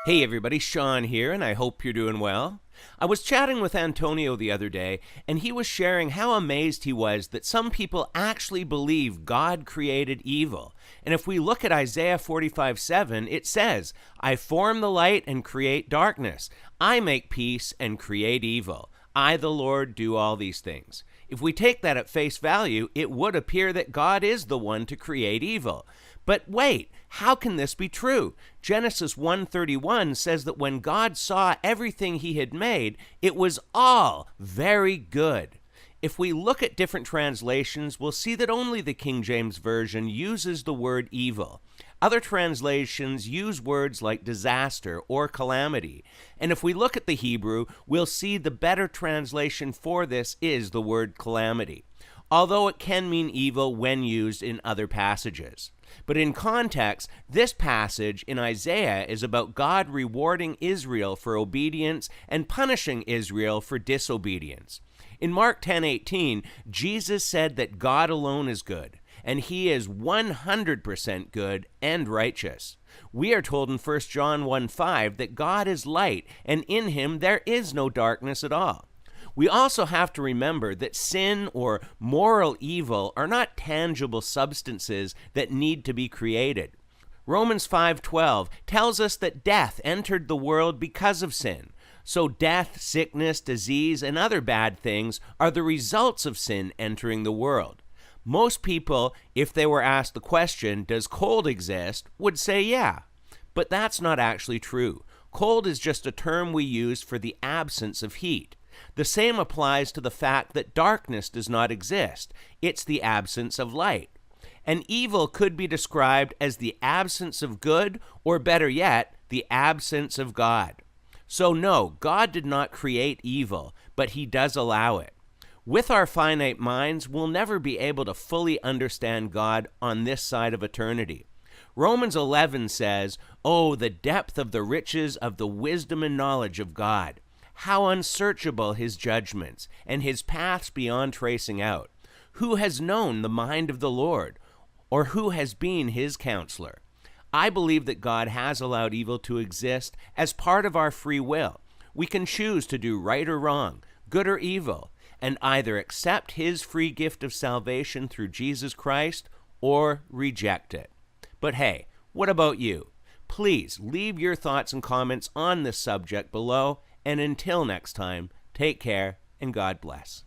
Hey everybody, Sean here, and I hope you're doing well. I was chatting with Antonio the other day, and he was sharing how amazed he was that some people actually believe God created evil. And if we look at Isaiah 45:7, it says, I form the light and create darkness. I make peace and create evil. I, the Lord, do all these things. If we take that at face value, it would appear that God is the one to create evil. But wait, how can this be true? Genesis 1:31 says that when God saw everything he had made, it was all very good. If we look at different translations, we'll see that only the King James Version uses the word evil. Other translations use words like disaster or calamity. And if we look at the Hebrew, we'll see the better translation for this is the word calamity, although it can mean evil when used in other passages. But in context, this passage in Isaiah is about God rewarding Israel for obedience and punishing Israel for disobedience. In Mark 10:18, Jesus said that God alone is good, and he is 100% good and righteous. We are told in 1 John 1:5 that God is light, and in him there is no darkness at all. We also have to remember that sin or moral evil are not tangible substances that need to be created. Romans 5:12 tells us that death entered the world because of sin. So death, sickness, disease, and other bad things are the results of sin entering the world. Most people, if they were asked the question, does cold exist, would say yeah. But that's not actually true. Cold is just a term we use for the absence of heat. The same applies to the fact that darkness does not exist. It's the absence of light. And evil could be described as the absence of good, or better yet, the absence of God. So no, God did not create evil, but he does allow it. With our finite minds, we'll never be able to fully understand God on this side of eternity. Romans 11 says, "Oh, the depth of the riches of the wisdom and knowledge of God. How unsearchable his judgments, and his paths beyond tracing out. Who has known the mind of the Lord, or who has been his counselor?" I believe that God has allowed evil to exist as part of our free will. We can choose to do right or wrong, good or evil, and either accept his free gift of salvation through Jesus Christ or reject it. But hey, what about you? Please leave your thoughts and comments on this subject below, and until next time, take care and God bless.